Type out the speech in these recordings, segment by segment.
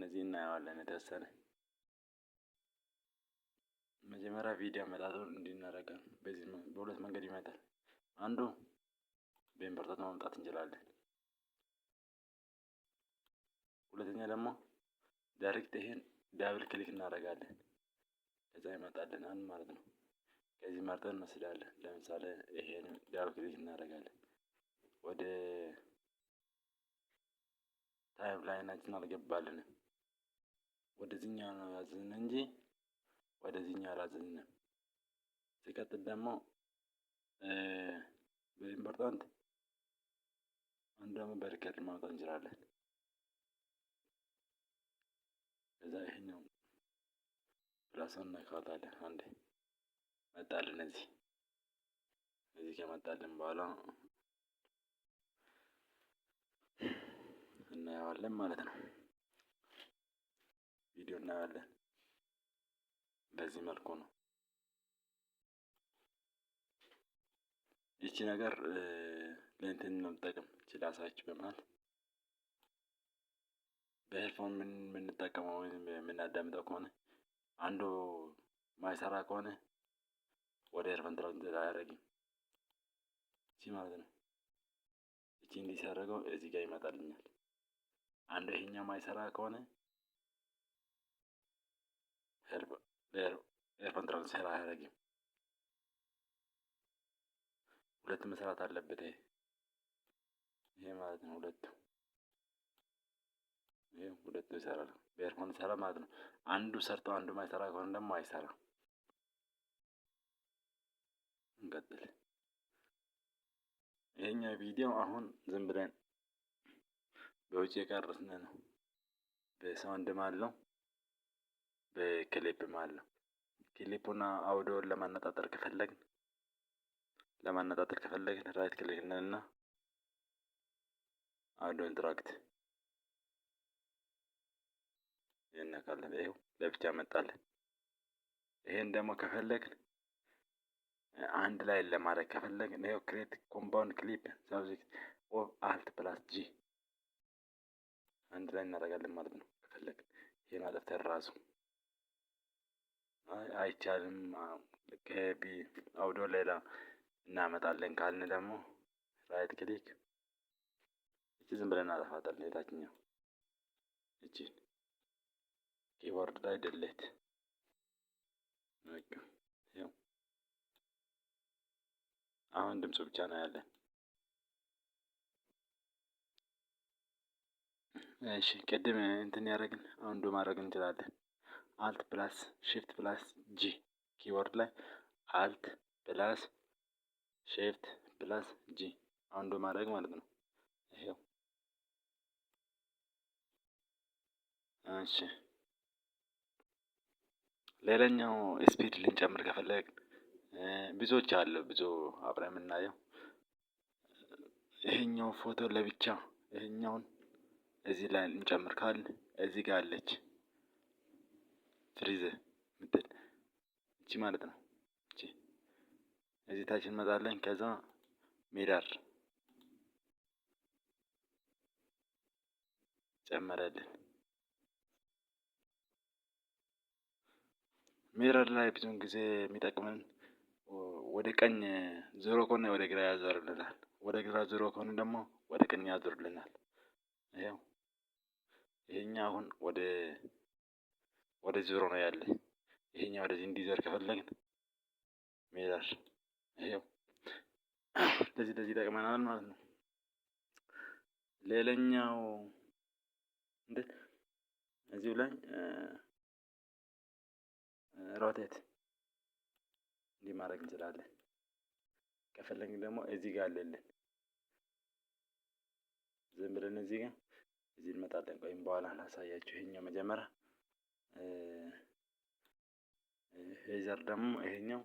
እነዚህ እናየዋለን የተወሰነ መጀመሪያ ቪዲዮ አመጣጡን እንዲህ እናደርጋለን። በሁለት መንገድ ይመጣል። አንዱ በኢምፖርተር ማምጣት እንችላለን። ሁለተኛ ደግሞ ዳይሬክት ይሄን ዳብል ክሊክ እናደርጋለን። ከዛ ይመጣልናል ማለት ነው። ከዚህ መርጠን እንወስዳለን። ለምሳሌ ይሄን ዳብል ክሊክ እናደርጋለን። ወደ ታይም ላይናችን አልገባልንም። ወደዚህኛው ነው ያዘዝን እንጂ ወደዚህኛው አላዘዝንም። ሲቀጥል ደግሞ በኢምፖርታንት አንድ ደግሞ በሪከርድ ማውጣት እንችላለን። ከዛ ይሄኛው ፕላስን እናካታለን። አንዴ መጣልን። እዚህ ከመጣልን በኋላ እናየዋለን ማለት ነው። ቪዲዮ እናያለን። በዚህ መልኩ ነው። ይቺ ነገር ለእንትን ነው የምጠቅም ላሳያችሁ በመሃል በኤርፎን የምንጠቀመው ወይም የምናዳምጠው ከሆነ አንዱ ማይሰራ ከሆነ ወደ ኤርፎን ትራንስሌት አያደርግም። እቺ ማለት ነው። እቺ እንዲህ ሲያደርገው እዚህ ጋር ይመጣልኛል። አንዱ ይሄኛው ማይሰራ ከሆነ ኤርፎን ትራንስሌት አያደርግም። ሁለት መስራት አለበት። ይሄ ማለት ነው። ሁለቱ ይሰራል። በኤርፎን ይሰራ ማለት ነው። አንዱ ሰርቶ አንዱ ማይሰራ ከሆነ ደግሞ አይሰራም። እንቀጥል። ይሄኛው ቪዲዮ አሁን ዝም ብለን በውጪ የቀረጽን ነው። በሳውንድም አለው በክሊፕም አለው። ክሊፑና አውዲዮን ለማነጣጠር ከፈለግን ራይት ክሊክ እንልና አውዲዮ ኢንትራክት ይነካለን። ይሄው ለብቻ መጣለን። ይሄን ደግሞ ከፈለግን አንድ ላይ ለማድረግ ከፈለግን ይሄው ክሬት ኮምፓውንድ ክሊፕ ሳብጀክት ኦፍ አልት ፕላስ ጂ አንድ ላይ እናደርጋለን ማለት ነው። ከፈለግን ይሄን አጥፍተን ራሱ አይቻልም ከቢ አውዲዮ ሌላ እናመጣለን ካልን ደግሞ ራይት ክሊክ እቺ ዝም ብለን እናጠፋታለን። የታችኛው እቺ ኪቦርድ ላይ ድሌት በቃ ይኸው አሁን ድምፁ ብቻ ነው ያለን። እሺ ቅድም እንትን ያደረግን አንዱ ማድረግ እንችላለን። አልት ፕላስ shift ፕላስ ጂ ኪቦርድ ላይ አልት ፕላስ shift ፕላስ ጂ አንዱ ማድረግ ማለት ነው። ይሄው እሺ ሌላኛው ስፒድ ልንጨምር ከፈለግን ብዙዎች አሉ። ብዙ አብረን የምናየው ይሄኛው ፎቶ ለብቻ ይሄኛውን እዚህ ላይ እንጨምር ካልን እዚህ ጋር አለች ፍሪዝ ምትል እቺ ማለት ነው። እቺ እዚህ ታች እንመጣለን። ከዛ ሚረር ጨመረልን። ሚረር ላይ ብዙውን ጊዜ የሚጠቅመን ወደ ቀኝ ዞሮ ከሆነ ወደ ግራ ያዞርልናል። ወደ ግራ ዞሮ ከሆነ ደግሞ ወደ ቀኝ ያዞርልናል። ይሄው ይሄኛው አሁን ወደ ዞሮ ነው ያለ። ይሄኛው ወደዚህ እንዲዞር ከፈለግን ሚረር ይሄው ለዚህ ይጠቅመናል ማለት ነው። ሌላኛው እዚሁ ላይ ሮቴት እንዲህ ማድረግ እንችላለን። ከፈለግን ደግሞ እዚህ ጋር አለልን። ዝም ብለን እዚህ እንመጣለን። ቆይም በኋላ ላሳያችሁ። ይሄኛው መጀመሪያ ሄዘር ደግሞ ይሄኛው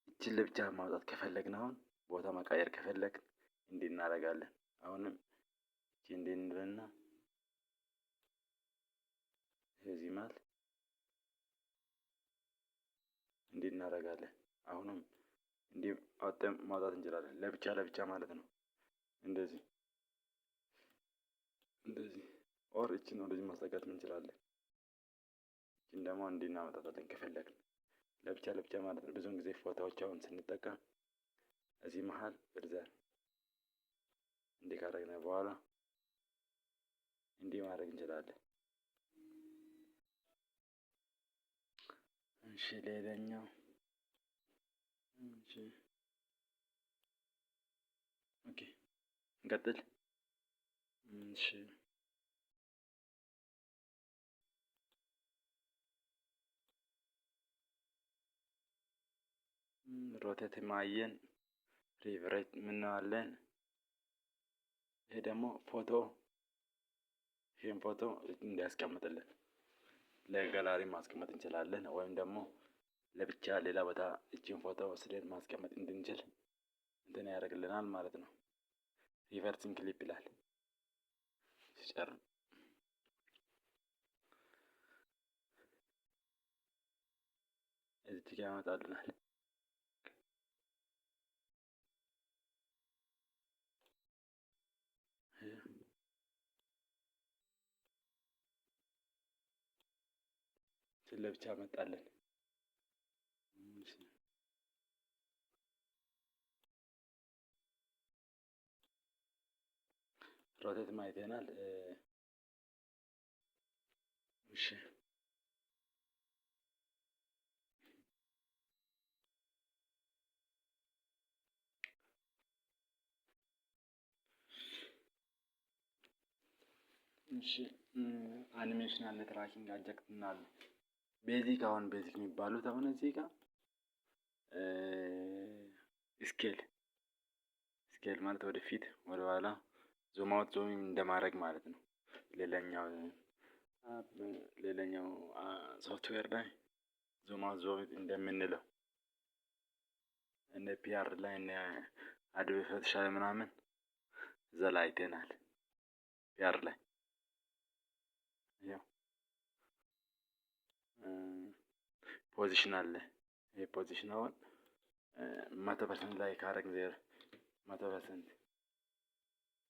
እቺን ለብቻ ማውጣት ከፈለግን አሁን ቦታ መቀየር ከፈለግን እንዲህ እናደርጋለን። አሁንም እቺ እንዲህ እንልና እዚህ ማለት እንዲህ እናደርጋለን። አሁንም እንዲህ አውጥተን ማውጣት እንችላለን። ለብቻ ማለት ነው። እንደዚህ ኦር እችን ወደዚህ ማስጠጋት እንችላለን። እችን ደግሞ እንዲህ እናመጣታለን ከፈለግን ለብቻ ለብቻ ማለት ነው። ብዙውን ጊዜ ፎቶዎች አሁን ስንጠቀም እዚህ መሀል ብርዘር እንዲህ ካደረግን በኋላ እንዲህ ማድረግ እንችላለን። እሺ ሌላኛው እሺ ኦኬ እንቀጥል። እሺ ሮቴት ማየን ሪቨሬት ምንዋለን። ይሄ ደግሞ ፎቶ ይሄን ፎቶ እንዲያስቀምጥልን ለጋላሪ ማስቀመጥ እንችላለን። ወይም ደግሞ ለብቻ ሌላ ቦታ እቺን ፎቶ ወስደን ማስቀመጥ እንድንችል እንትን ያደርግልናል ማለት ነው። ሪቨርሲንግ ክሊፕ ይላል። ሲጨር እዚህ ጋር ያመጣልናል። ለብቻ መጣለን። ሮቴት ማይተናል። እሺ እሺ አኒሜሽን አለ፣ ትራኪንግ አጀክት እና አለ። ቤዚክ አሁን ቤዚክ የሚባሉት አሁን እዚህ ጋር ስኬል ማለት ወደፊት ወደ ኋላ ዙም አውት ዙም እንደማድረግ ማለት ነው። ሌላኛው ሶፍትዌር ላይ ዙም አውት ዙም እንደምንለው እነ ፒአር ላይ እነ አዶቤ ፎቶሾፕ ምናምን እዛ ላይ አይተናል። ፒአር ላይ ያው ፖዚሽን አለ። ይሄ ፖዚሽን አሁን 100% ላይ ካረግ 100%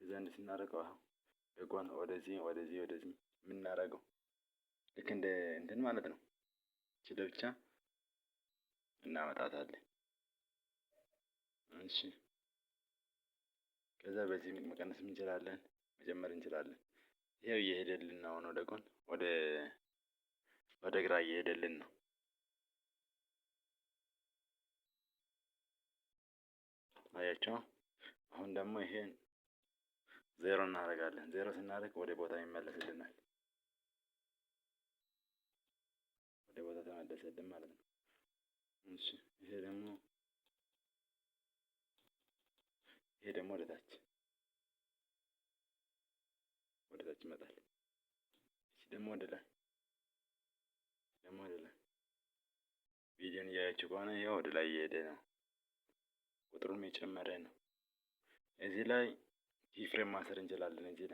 ከዛ እንደ ስናደርገው በጎን ወደዚህ የምናደርገው ልክ እንደ እንትን ማለት ነው። እቺ ለብቻ እናመጣታለን። እሺ ከዛ በዚህ መቀነስ እንችላለን፣ መጨመር እንችላለን። ይሄው እየሄደልን ነው። ወደ ጎን ወደ ግራ እየሄደልን ነው። አያቸው። አሁን ደግሞ ይሄን ዜሮ እናደርጋለን። ዜሮ ስናደርግ ወደ ቦታ ይመለስልናል። ወደ ቦታ ተመለሰልን ማለት ነው። እሺ ይሄ ደግሞ ወደ ታች ይመጣል። እሺ ደግሞ ወደ ላይ ቪዲዮን እያያችሁ ከሆነ ይሄ ወደ ላይ እየሄደ ነው። ቁጥሩም የጨመረ ነው። እዚህ ላይ ኪፍሬም ማሰር እንችላለን። እዚህ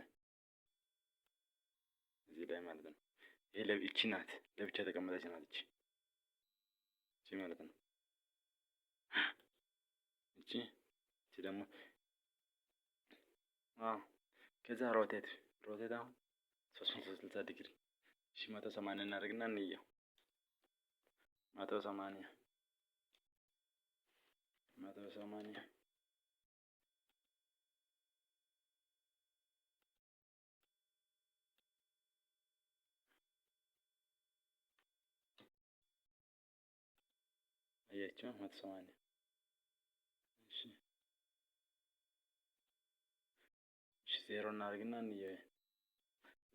ላይ ማለት ነው። ይሄ እቺ ናት፣ ለብቻ ተቀመጠች ናት እቺ ማለት ነው። እቺ ደግሞ ከዛ ሮቴት አሁን 360 ዲግሪ 180 እናደርግና እንየው። 180 አያችሁ 180። እሺ ዜሮ እናደርግና እንየው።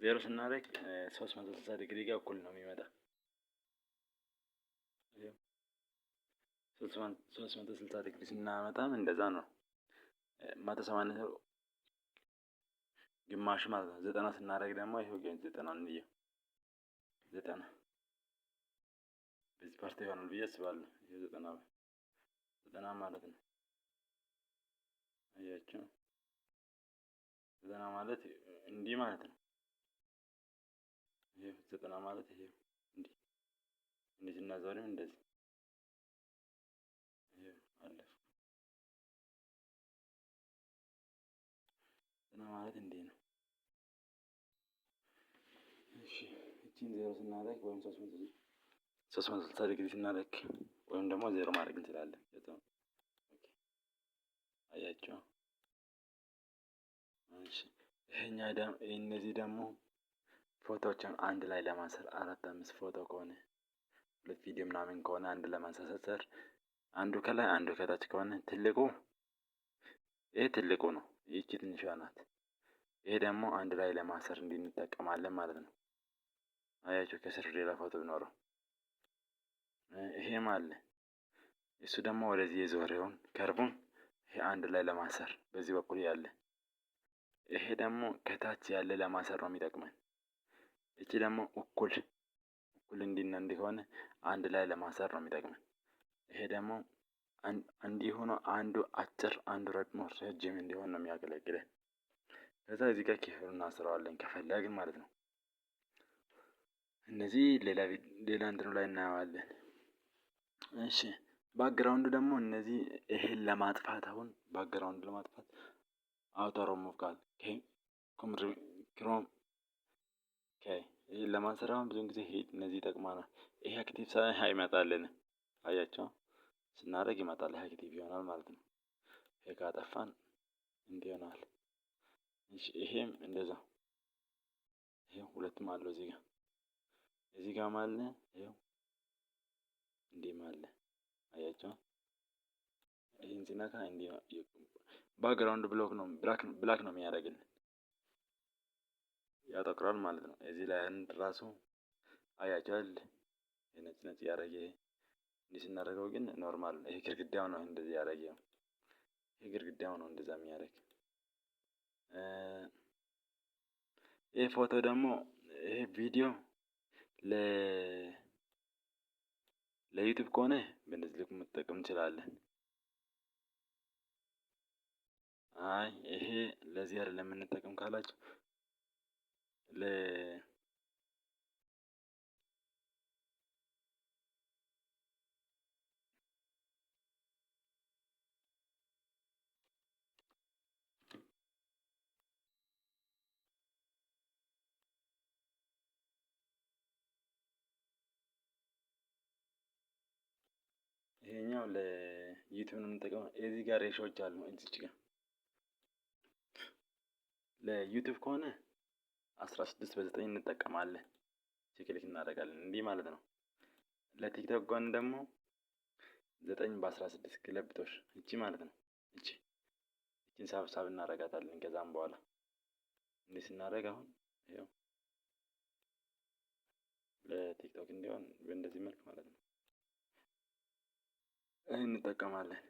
ዜሮ ስናደርግ 360 ዲግሪ ጋር እኩል ነው የሚመጣ። 360 ዲግሪ ስናመጣም እንደዛ ነው። 180 ግማሽ ማለት ነው። 90 ስናደርግ ደግሞ ይሄው 90 እንየው። 90 በዚህ ፓርቲ ይሆናል ብዬ አስባለሁ። ይሄ 90 ማለት ነው። አያችሁ 90 ማለት እንዲህ ማለት ነው። ይሄ 90 ማለት ይሄ እንዲህ ስናዞርም እንደዚህ አለፍ 90 ማለት እንዲህ ነው። እሺ እቺን 0 ስናደርግ ወይም 360 ዲግሪ ስናደርግ ወይም ደግሞ 0 ማድረግ እንችላለን። አያችሁ። እሺ እነዚህ ደግሞ ፎቶዎችን አንድ ላይ ለማንሳት 4-5 ፎቶ ከሆነ 2 ቪዲዮ ምናምን ከሆነ አንድ ለማንሳት አንዱ ከላይ አንዱ ከታች ከሆነ ይሄ ትልቁ ነው፣ ይቺ ትንሿ ናት። ይሄ ደግሞ አንድ ላይ ለማሰር እንጠቀማለን ማለት ነው። አያችሁ ከስር ሌላ ፎቶ ቢኖረው ይሄም አለ። እሱ ደግሞ ወደዚህ የዞረውን ከርቡን ይሄ አንድ ላይ ለማሰር በዚህ በኩል ያለ፣ ይሄ ደግሞ ከታች ያለ ለማሰር ነው የሚጠቅመን። እቺ ደግሞ እኩል እንዲሆን አንድ ላይ ለማሰር ነው የሚጠቅመን። ይሄ ደግሞ እንዲህ ሆኖ አንዱ አጭር አንዱ ረጅም እንዲሆን ነው የሚያገለግለን። ከዛ እዚህ ጋር ኬፍሩን እናስረዋለን ከፈለግን ማለት ነው። እነዚህ ሌላ እንትኑ ላይ እናየዋለን። እሺ ባክግራውንድ ደግሞ እነዚህ ይሄን ለማጥፋት አሁን ባክግራውንድ ለማጥፋት አውቶ ሪሙቭ ካል ክሮም ይሄን ለማንሰር አሁን ብዙን ጊዜ እነዚህ ይጠቅማናል። ይሄ አክቲቭ ሳይሆን አይመጣልንም። አያቸው ስናደርግ ይመጣል፣ አክቲቭ ይሆናል ማለት ነው። ይሄ ካጠፋን እንዲህ ይሆናል። እሺ ይሄም እንደዛ ይሄ ሁለቱም አለው እዚህ ጋር ማለት ነው። ይሄው እንዲህ ማለት አያቸው። ይሄን ሲነካ እንዲህ ባክግራውንድ ብላክ ነው የሚያደርግልን፣ ያጠቁራል ማለት ነው። እዚህ ላይ ራሱ አያቸዋል ነጭ ያደረገ እንዲህ ስናደርገው ግን ኖርማል ይሄ ግድግዳው ነው እንደዚህ ያደረገው። ይሄ ግድግዳው ነው እንደዛ የሚያደርግ። ይሄ ፎቶ ደግሞ ይሄ ቪዲዮ ለዩቲዩብ ከሆነ በእንደዚህ ልክ መጠቀም እንችላለን። አይ ይሄ ለዚህ አይደለም የምንጠቀም ካላችሁ ይሄኛው ለዩቲዩብ ነው የምንጠቀመው። እዚህ ጋር ሬሾዎች አሉ። እዚች ጋር ለዩቲዩብ ከሆነ 16:9 እንጠቀማለን። ክሊክ እናደርጋለን እንዲህ ማለት ነው። ለቲክቶክ ከሆነ ደግሞ 9:16 ግለብጦሽ እቺ ማለት ነው። እቺን ሳብሳብ እናደርጋታለን። ከዛም በኋላ እንዲህ ስናደርግ አሁን ይኸው ለቲክቶክ እንዲሆን በእንደዚህ መልክ ማለት ነው እንጠቀማለን።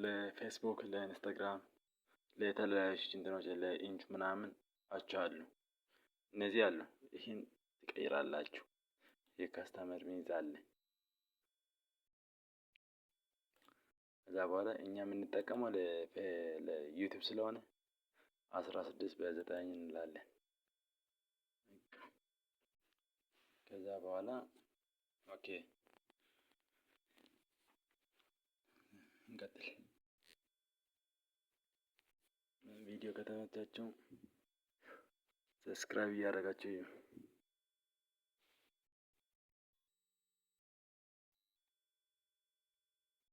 ለፌስቡክ፣ ለኢንስታግራም፣ ለተለያዩ እንትኖች ለኢንች ምናምን አሉ። እነዚህ አሉ። ይሄን ትቀይራላችሁ። የካስተመር ሚንዝ አለ። ከዛ በኋላ እኛ የምንጠቀመው ለዩቲዩብ ስለሆነ 16:9 እንላለን። ከዛ በኋላ ኦኬ እንቀጥል። ቪዲዮ ከተመቻችሁ ሰብስክራይብ እያደረጋችሁ